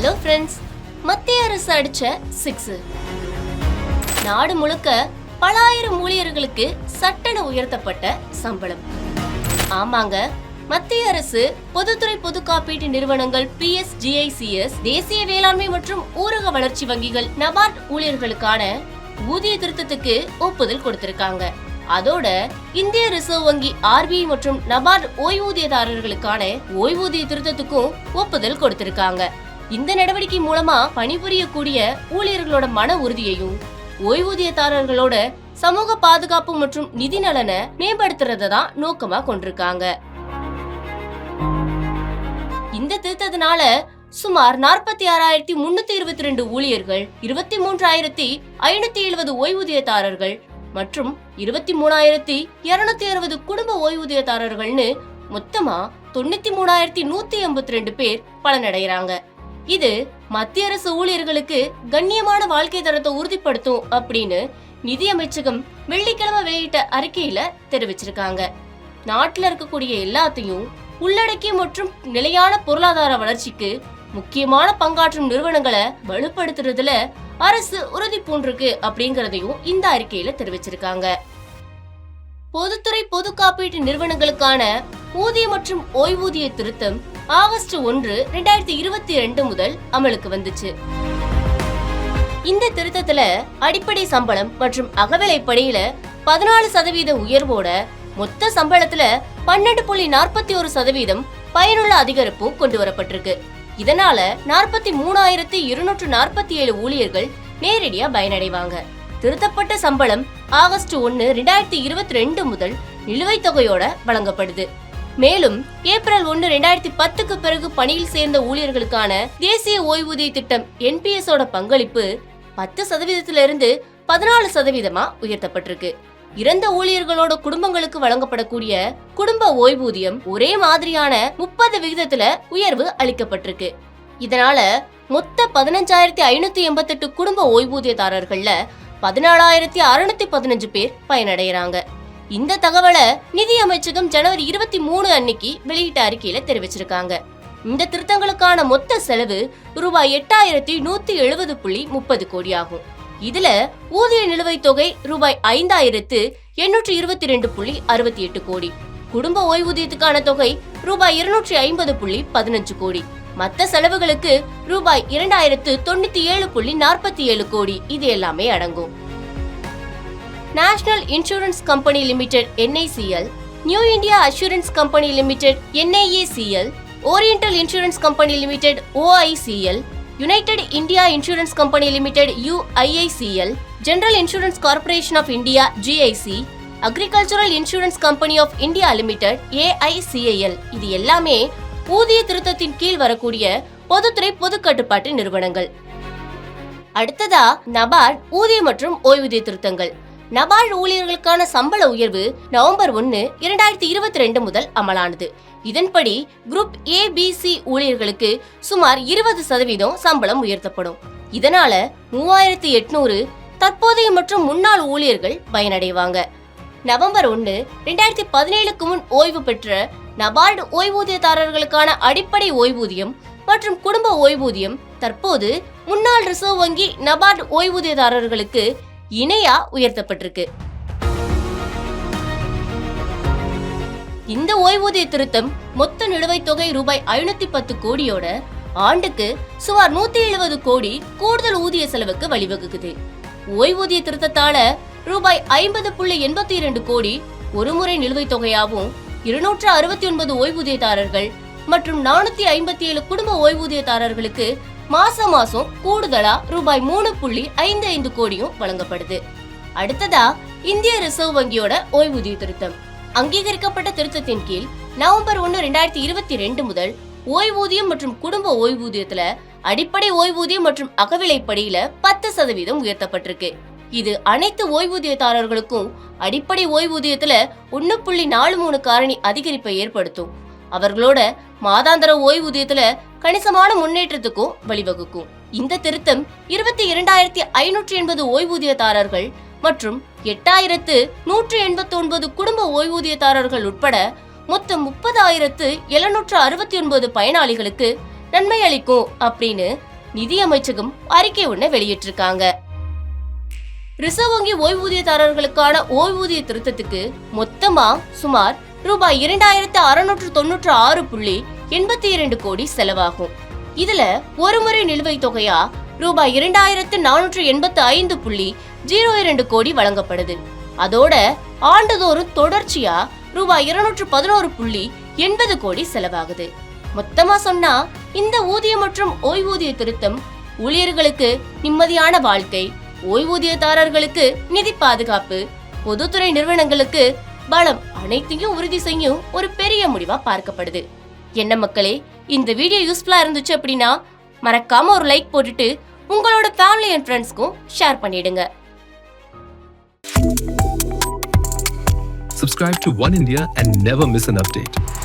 Hello friends, மத்திய அரசு அடிச்ச 6. நாடு முழுக்க பல ஆயிரம் ஊழியர்களுக்கு சட்டென உயர்த்தப்பட்ட சம்பளம். ஆமாங்க, மத்திய அரசு பொதுத்துறை பொது காப்பீட்டு நிறுவனங்கள் PSGICS, தேசிய வேளாண்மை மற்றும் ஊரக வளர்ச்சி வங்கிகள் நபார்ட் ஊழியர்களுக்கான ஊதிய திருத்தத்துக்கு ஒப்புதல் கொடுத்திருக்காங்க. அதோட இந்திய ரிசர்வ் வங்கி RBI மற்றும் நபார்ட் ஓய்வூதியதாரர்களுக்கான ஓய்வூதிய திருத்தத்துக்கும் ஒப்புதல் கொடுத்திருக்காங்க. இந்த நடவடிக்கை மூலமா பணிபுரியக்கூடிய ஊழியர்களோட மன உறுதியையும் ஓய்வூதியதாரர்களோட சமூக பாதுகாப்பு மற்றும் நிதி நலனை மேம்படுத்துறதான் நோக்கமா கொண்டிருக்காங்க. இந்த திருத்தத்தினால சுமார் 46,322 ஊழியர்கள், 23,570 ஓய்வூதியதாரர்கள் மற்றும் 23,260 குடும்ப ஓய்வூதியதாரர்கள்னு மொத்தமா 93,182 பேர் பலனடைகிறாங்க. இது மத்திய அரசு ஊழியர்களுக்கு கண்ணியமான வாழ்க்கை தரத்தை உறுதிப்படுத்தும் அப்படின்னு நிதி அமைச்சகம் வெள்ளிக்கிழமை வெளியிட்ட அறிக்கையில தெரிவிச்சிருக்காங்க. நாட்டுல இருக்கக்கூடிய எல்லாத்தையும் உள்ளடக்கிய மற்றும் நிலையான பொருளாதார வளர்ச்சிக்கு முக்கியமான பங்காற்றும் நிறுவனங்களை வலுப்படுத்துறதுல அரசு உறுதி பூண்டிருக்கு அப்படிங்கறதையும் இந்த அறிக்கையில தெரிவிச்சிருக்காங்க. பொதுத்துறை பொது காப்பீட்டு நிறுவனங்களுக்கான ஊதிய மற்றும் ஓய்வூதிய திருத்தம் ஆகஸ்ட் 1, 2022 முதல் அமலுக்கு வந்துச்சு. இந்த திருத்தத்துல அடிப்படை சம்பளம் மற்றும் அகவிலைப்படியில 14% உயர்வோட மொத்த சம்பளத்துல 12.41% பயனுள்ள அதிகரிப்பும் கொண்டு வரப்பட்டிருக்கு. இதனால 43,247 ஊழியர்கள் நேரடியா பயனடைவாங்க. திருத்தப்பட்ட சம்பளம் ஆகஸ்ட் 1, 2022 முதல் நிலுவைத் தொகையோட வழங்கப்படுது. மேலும் ஏப்ரல் 1, 2010க்கு பிறகு பணியில் சேர்ந்த ஊழியர்களுக்கான தேசிய ஓய்வூதிய திட்டம் NPS ஓட பங்களிப்பு 10% 14% உயர்த்தப்பட்டிருக்கு. இறந்த ஊழியர்களோட குடும்பங்களுக்கு வழங்கப்படக்கூடிய குடும்ப ஓய்வூதியம் ஒரே மாதிரியான 30% உயர்வு அளிக்கப்பட்டிருக்கு. இதனால மொத்த 15,588 குடும்ப ஓய்வூதியதாரர்கள்ல 14,615 பேர் பயனடைகிறாங்க. இந்த தகவலை நிதி அமைச்சகம் ஜனவரி 23 அன்னைக்கு வெளியிட்ட அறிக்கையில தெரிவிச்சிருக்காங்க. இந்த திருத்தங்களுக்கான மொத்த செலவு ரூபாய் 8,170.30 கோடி ஆகும். இதுல ஊதிய நிலுவைத் தொகை ரூபாய் 5,822.68 கோடி, குடும்ப ஓய்வூதியத்துக்கான தொகை ரூபாய் 250.15 கோடி, மற்ற செலவுகளுக்கு ரூபாய் 2,097.47 கோடி இது எல்லாமே அடங்கும். National insurance company limited NICL, new India assurance company limited NIACL, oriental insurance company limited OICL, united India insurance company limited UIICL, general insurance corporation of India GIC, agricultural insurance company of India limited AICIL இது எல்லாமே ஊதிய திருத்தத்தின் கீழ் வரக்கூடிய பொதுத்துறை பொது கட்டுப்பாட்டு நிறுவனங்கள். அடுத்ததா நபார்ட் ஊதிய மற்றும் ஓய்வூதிய திருத்தங்கள். நபார்ட் ஊழியர்களுக்கான சம்பள உயர்வு நவம்பர் 1, 2022 முதல் அமலானது. இதன்படி குரூப் ABC ஊழியர்களுக்கு சுமார் 20% சம்பளம் உயர்த்தப்படும். இதனால 3,800 தற்போதைய மற்றும் முன்னாள் ஊழியர்கள் பயனடைவாங்க. நவம்பர் 1, 2017க்கு முன் ஓய்வு பெற்ற நபார்டு ஓய்வூதியதாரர்களுக்கான அடிப்படை ஓய்வூதியம் மற்றும் குடும்ப ஓய்வூதியம் தற்போது முன்னாள் ரிசர்வ் வங்கி நபார்டு ஓய்வூதியதாரர்களுக்கு இணையா உயர்த்தப்பட்டிருக்கு. இந்த ஓய்வூதிய திருத்தம் மொத்த நிலுவைத் தொகை ரூபாய் 510 கோடியோட ஆண்டுக்கு சுமார் 170 கோடி கூடுதல் ஊதிய செலவுக்கு வழிவகுக்குது. ஓய்வூதிய திருத்தத்தால ரூபாய் 50.82 கோடி ஒருமுறை நிலுவைத் தொகையாகவும் 269 ஓய்வூதியதாரர்கள் மற்றும் 457 குடும்ப ஓய்வூதியதாரர்களுக்கு மாசம் கூடுதலா ரூபாய் 3.55 கோடியும் வழங்கப்படுது. அடுத்ததா இந்திய ரிசர்வ் வங்கியோட ஓய்வூதிய திருத்தம். அங்கீகரிக்கப்பட்ட திருத்தத்தின் கீழ் நவம்பர் 1, 2022 முதல் ஓய்வூதியம் மற்றும் குடும்ப ஓய்வூதியத்துல அடிப்படை ஓய்வூதியம் மற்றும் அகவிலைப்படியில 10% உயர்த்தப்பட்டிருக்கு. இது அனைத்து ஓய்வூதியதாரர்களுக்கும் அடிப்படை ஓய்வூதியத்துல 1.43 காரணி அதிகரிப்பை ஏற்படுத்தும். அவர்களோட மாதாந்திர ஓய்வூதியத்துல கணிசமான முன்னேற்றத்துக்கும் வழிவகுக்கும். இந்த திருத்தம் 22,580 ஓய்வூதியதாரர்கள் மற்றும் 8,189 குடும்ப ஓய்வூதியதாரர்கள் உட்பட மொத்தம் 30,769 பயனாளிகளுக்கு நன்மை அளிக்கும் அப்படின்னு நிதி அமைச்சகம் அறிக்கை ஒண்ண வெளியிட்டிருக்காங்க. ரிசர்வ் வங்கி ஓய்வூதியதாரர்களுக்கான ஓய்வூதிய திருத்தத்துக்கு மொத்தமா சுமார் ரூபாய் 2696.82 கோடி செலவாகும். இதுல ஒருமுறை நிலுவைத் தொகையா ரூபாய் 2485.02 கோடி வழங்கப்படுது. அதோட ஆண்டுதோறும் தொடர்ச்சியா ரூபாய் 211.80 கோடி செலவாகுது. மொத்தமா சொன்னா இந்த ஊதிய மற்றும் ஓய்வூதிய திருத்தம் ஊழியர்களுக்கு நிம்மதியான வாழ்க்கை, ஓய்வூதியதாரர்களுக்கு நிதி பாதுகாப்பு, பொதுத்துறை நிறுவனங்களுக்கு பலம் அனைத்தையும் உறுதி செய்யும் ஒரு பெரிய முடிவா பார்க்கப்படுது. என்ன மக்களே, இந்த வீடியோ யூஸ்ஃபுல்லா இருந்துச்சு அப்படின்னா மறக்காம ஒரு லைக் போட்டுட்டு உங்களோட ஃபேமிலி அண்ட் ஃப்ரெண்ட்ஸ்க்கும் ஷேர் பண்ணிடுங்க. Subscribe to One India and never miss an update.